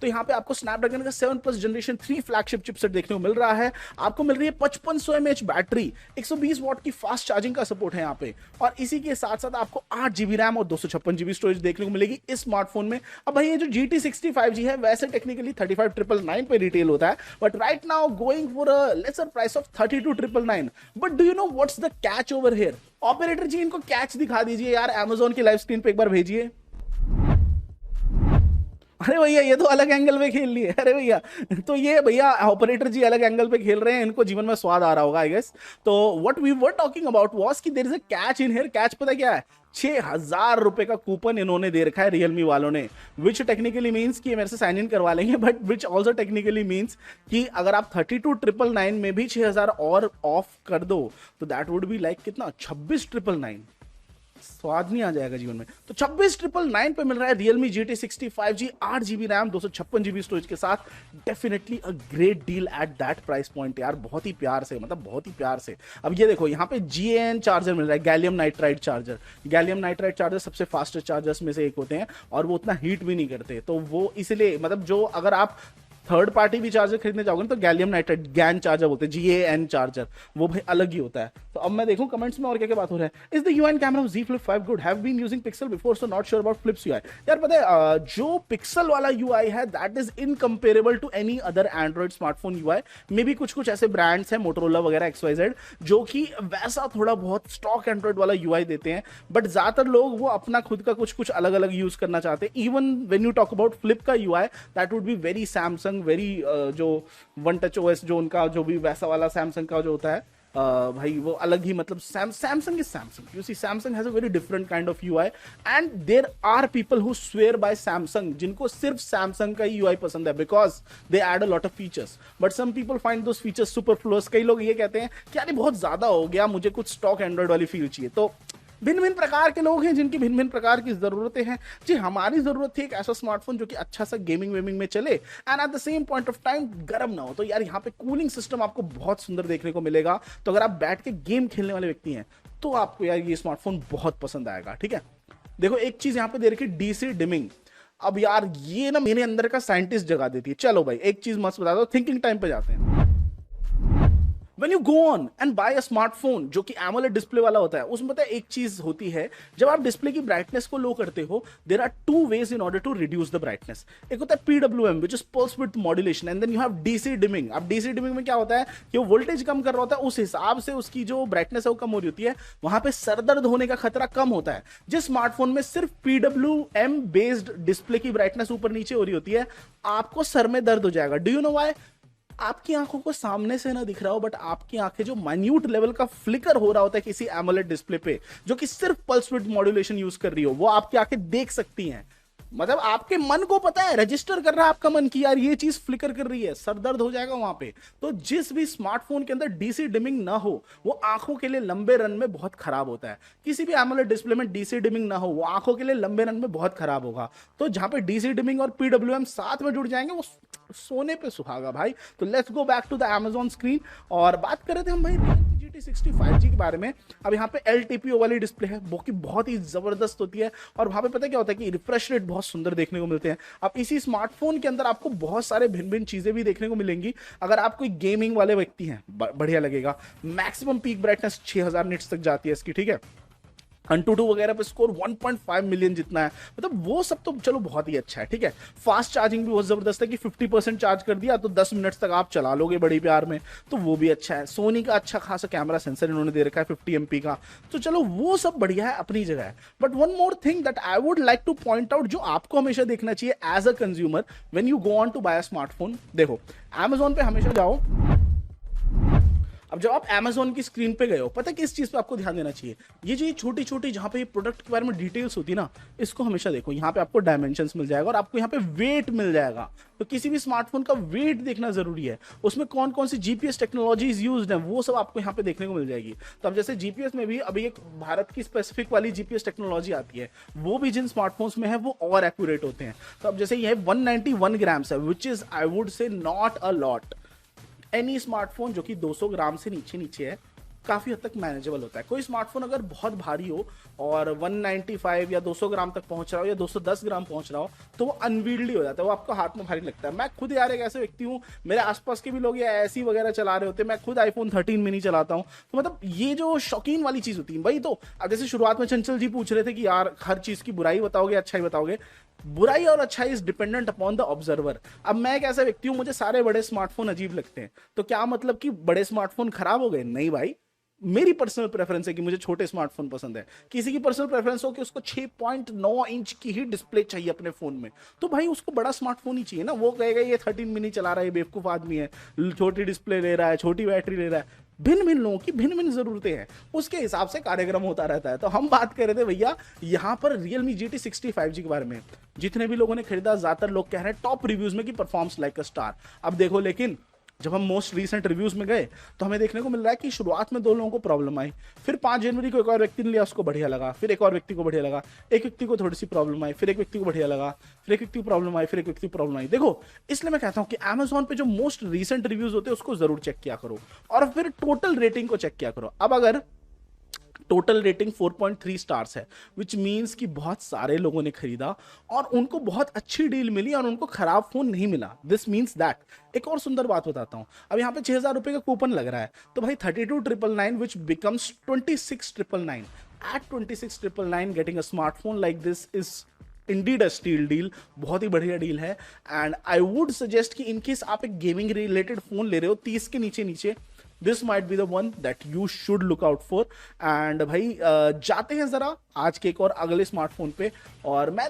तो यहाँ पे आपको स्नैपड्रैगन का 7+ जनरेशन 3 फ्लैगशिप चिपसेट देखने को मिल रहा है। आपको मिल रही है 5500 mAh बैटरी, 120 वॉट की फास्ट चार्जिंग का सपोर्ट है यहाँ पे, और इसी के साथ साथ आपको 8 GB रैम और 256 GB स्टोरेज देखने को मिलेगी इस स्मार्टफोन में। अब भाई ये जो GT65G है वैसे टेक्निकली 35,999 पे रिटेल होता है, but right now going for a lesser price of 32,999। But do you know what's the catch over here? Operator ji इनको कैच दिखा दीजिए यार, Amazon की लाइव स्क्रीन पे एक बार भेजिए। अरे भैया ये तो अलग एंगल पे खेल लिए, अरे भैया तो ये भैया ऑपरेटर जी अलग एंगल पे खेल रहे हैं, इनको जीवन में स्वाद आ रहा होगा आई गेस। तो what we were talking about was कि there is a catch in here. Catch पता क्या है? 6,000 रुपए का कूपन इन्होंने दे रखा है रियलमी वालों ने, विच टेक्निकली मीन्स कि मेरे से साइन इन करवा लेंगे, but which also technically means कि अगर आप 32,999 में भी 6,000 और ऑफ कर दो तो दैट वुड बी लाइक कितना, 26,999। स्वाद नहीं आ जाएगा जीवन में। तो 26,999 पे मिल रहा है Realme GT65G, 8 GB RAM, 256 GB storage के साथ। Definitely a great deal at that price point यार, बहुत ही प्यार से, मतलब बहुत ही प्यार से। अब ये देखो यहाँ पे GaN चार्जर मिल रहा है, gallium nitride charger. Gallium nitride charger सबसे फास्टेस्ट चार्जर्स में से एक होते हैं और वो उतना हीट भी नहीं करते, तो वो इसलिए मतलब जो अगर आप थर्ड पार्टी भी चार्जर खरीदने जाओगे ना तो गैलियम नाइट्राइड गैन चार्जर बोलते हैं, GaN चार्जर, वो भाई अलग ही होता है। तो अब मैं देखूं कमेंट्स में और क्या क्या बात हो रहा है। Is the UI camera of Z Flip 5 good? Have been using Pixel before so not sure about Flip's UI। यार पता है जो पिक्सल वाला UI है that is incomparable to any other Android smartphone UI। Maybe कुछ कुछ ऐसे brands हैं मोटोरोला वगैरह XYZ जो कि वैसा थोड़ा बहुत स्टॉक एंड्रॉइड वाला UI देते हैं, बट ज्यादातर लोग वो अपना खुद का कुछ कुछ अलग अलग यूज करना चाहते हैं। Even when you talk about flip का UI that would be very Samsung, very जो वन टच OS जो उनका जो भी वैसा वाला सैमसंग का जो होता है भाई वो अलग ही, मतलब Samsung is Samsung, you see Samsung has a very different kind of UI and there are people who swear by Samsung, जिनको सिर्फ सैमसंग का ही UI पसंद है because they add a lot of features, but some people find those features superfluous. कई लोग ये कहते हैं कि यार बहुत ज्यादा हो गया, मुझे कुछ स्टॉक एंड्रॉइड वाली फील चाहिए। तो भिन्न भिन्न प्रकार के लोग हैं जिनकी भिन्न भिन्न प्रकार की जरूरतें हैं। जी हमारी जरूरत थी एक ऐसा स्मार्टफोन जो कि अच्छा सा गेमिंग वेमिंग में चले and at the same point of time गर्म ना हो। तो यार यहाँ पे कूलिंग सिस्टम आपको बहुत सुंदर देखने को मिलेगा, तो अगर आप बैठ के गेम खेलने वाले व्यक्ति हैं तो आपको यार ये स्मार्टफोन बहुत पसंद आएगा। ठीक है, देखो एक चीज यहाँ पे दे रखी DC डिमिंग। अब यार ये ना मेरे अंदर का साइंटिस्ट जगा देती है। चलो भाई एक चीज मस्त बता दो, थिंकिंग टाइम पे जाते हैं। When you go on and buy a smartphone जो कि AMOLED डिस्प्ले वाला होता है, उसमें पता है एक चीज होती है, जब आप डिस्प्ले की ब्राइटनेस को लो करते हो there are two ways in order to reduce the brightness. एक होता है PWM which is pulse width modulation and then you have DC dimming. अब DC डिमिंग में क्या होता है कि वो वोल्टेज कम कर रहा होता है, उस हिसाब से उसकी जो ब्राइटनेस है वो कम हो रही होती है, वहां पे सरदर्द होने का खतरा कम होता है। जिस स्मार्टफोन में सिर्फ PWM बेस्ड डिस्प्ले की ब्राइटनेस ऊपर नीचे हो रही होती है, आपको सर में दर्द हो जाएगा। Do you know why? आपकी आंखों को सामने से ना दिख रहा हो, बट आपकी आंखें जो माइन्यूट लेवल का फ्लिकर हो रहा होता है किसी AMOLED डिस्प्ले पे जो कि सिर्फ पल्स विड्थ मॉड्यूलेशन यूज कर रही हो, वो आपकी आंखें देख सकती हैं। मतलब आपके मन को पता है, रजिस्टर कर रहा है आपका मन की यार ये चीज फ्लिकर कर रही है, सर दर्द हो जाएगा वहां पे। तो जिस भी स्मार्टफोन के अंदर DC डिमिंग ना हो वो आंखों के लिए लंबे रन में बहुत खराब होता है। किसी भी AMOLED डिस्प्ले में DC डिमिंग ना हो वो आंखों के लिए लंबे रन में बहुत खराब होगा। तो जहां पे DC डिमिंग और PWM साथ में जुड़ जाएंगे वो सोने पे सुहागा भाई। तो let's go back to the Amazon screen और बात कर रहे थे हम भाई GT65G के बारे में। अब यहाँ पे LTPO वाली डिस्प्ले है वो की बहुत ही जबरदस्त होती है, और वहां पे पता है क्या होता है कि रिफ्रेश रेट बहुत सुंदर देखने को मिलते हैं। अब इसी स्मार्टफोन के अंदर आपको बहुत सारे भिन्न भिन्न चीजें भी देखने को मिलेंगी। अगर आप कोई गेमिंग वाले व्यक्ति हैं बढ़िया लगेगा। मैक्सिमम पीक ब्राइटनेस 6000 निट्स तक जाती है इसकी। ठीक है, AnTuTu वगैरह पे स्कोर 1.5 मिलियन जितना है, मतलब वो सब तो चलो बहुत ही अच्छा है। ठीक है, फास्ट चार्जिंग भी बहुत जबरदस्त है कि 50% चार्ज कर दिया तो 10 मिनट तक आप चला लोगे बड़ी प्यार में, तो वो भी अच्छा है। सोनी का अच्छा खासा कैमरा सेंसर इन्होंने दे रखा है 50 MP का, तो चलो वो सब बढ़िया है अपनी जगह है। But one more thing that I would like to point out जो आपको हमेशा देखना चाहिए as a consumer when you go on to buy a smartphone. देखो Amazon पे हमेशा जाओ, अब जब आप Amazon की स्क्रीन पे गए हो, पता है किस चीज पे आपको ध्यान देना चाहिए? ये जो ये छोटी छोटी जहां पे ये प्रोडक्ट के बारे में डिटेल्स होती है ना, इसको हमेशा देखो। यहाँ पे आपको डायमेंशंस मिल जाएगा और आपको यहाँ पे वेट मिल जाएगा। तो किसी भी स्मार्टफोन का वेट देखना जरूरी है, उसमें कौन कौन सी GPS टेक्नोलॉजीज यूज्ड है वो सब आपको यहाँ पे देखने को मिल जाएगी। तो अब जैसे GPS में भी अभी एक भारत की स्पेसिफिक वाली GPS टेक्नोलॉजी आती है, वो भी जिन स्मार्टफोन्स में है वो और एक्यूरेट होते हैं। तो अब जैसे ये 191 ग्राम्स है which is I would say not a lot. Any smartphone जो कि 200 ग्राम से नीचे नीचे है काफ़ी हद तक मैनेजेबल होता है। कोई स्मार्टफोन अगर बहुत भारी हो और 195 या 200 ग्राम तक पहुंच रहा हो या 210 ग्राम पहुंच रहा हो तो वो अनवील्डली हो जाता है, वो आपको हाथ में भारी लगता है। मैं खुद यार एक ऐसे व्यक्ति हूँ, मेरे आसपास के भी लोग ये ऐसी वगैरह चला रहे होते हैं, मैं खुद iPhone 13 मिनी चलाता हूँ। तो मतलब ये जो शौकीन वाली चीज़ होती है भाई, तो अब जैसे शुरुआत में चंचल जी पूछ रहे थे कि यार हर चीज़ की बुराई बताओगे अच्छाई बताओगे, बुराई और अच्छाई is dependent upon the observer. अब मैं एक ऐसा व्यक्ति हूं, मुझे सारे बड़े स्मार्टफोन अजीब लगते हैं, तो क्या मतलब कि बड़े स्मार्टफोन खराब हो गए? नहीं भाई, मेरी पर्सनल प्रेफरेंस है कि मुझे छोटे स्मार्टफोन पसंद है। किसी की पर्सनल प्रेफरेंस हो कि उसको 6.9 इंच की ही डिस्प्ले चाहिए अपने फोन में, तो भाई उसको बड़ा स्मार्टफोन ही चाहिए ना। वो कहेगा ये 13 मिनी चला रहा है, बेवकूफ आदमी है, छोटी डिस्प्ले ले रहा है, छोटी बैटरी ले रहा है। भिन्न भिन्न लोगों की भिन्न भिन्न जरूरतें हैं, उसके हिसाब से कार्यक्रम होता रहता है। तो हम बात कर रहे थे भैया यहाँ पर Realme GT 60 5G के बारे में। जितने भी लोगों ने खरीदा, ज्यादातर लोग कह रहे हैं टॉप रिव्यूज में कि परफॉर्म्स लाइक अ स्टार। अब देखो, लेकिन जब हम मोस्ट रीसेंट रिव्यूज में गए तो हमें देखने को मिल रहा है कि शुरुआत में 2 लोगों को प्रॉब्लम आई, फिर 5 जनवरी को एक और व्यक्ति ने लिया, उसको बढ़िया लगा, फिर एक और व्यक्ति को बढ़िया लगा, एक व्यक्ति को थोड़ी सी प्रॉब्लम आई, फिर एक व्यक्ति को बढ़िया लगा, फिर एक व्यक्ति को प्रॉब्लम आई, फिर एक व्यक्ति को प्रॉब्लम आई। देखो, इसलिए मैं कहता हूं कि Amazon पे जो मोस्ट रीसेंट रिव्यूज होते हैं उसको जरूर चेक किया करो और फिर टोटल रेटिंग को चेक किया करो। अब अगर टोटल रेटिंग 4.3 स्टार्स है, विच मीन्स कि बहुत सारे लोगों ने खरीदा और उनको बहुत अच्छी डील मिली और उनको खराब फोन नहीं मिला। दिस मीन्स दैट एक और सुंदर बात बताता हूं, अब यहाँ पे 6,000 रुपए का कूपन लग रहा है, तो भाई 32,999 which becomes 26,999। At 26,999 getting a smartphone like this is indeed a steal deal, बहुत ही बढ़िया डील है। एंड आई वुड सजेस्ट कि इनकेस आप एक गेमिंग रिलेटेड फोन ले रहे हो 30 के नीचे नीचे, this might be the one that you should look out for. And भाई जाते हैं जरा आज के एक और अगले स्मार्टफोन पे, और मैं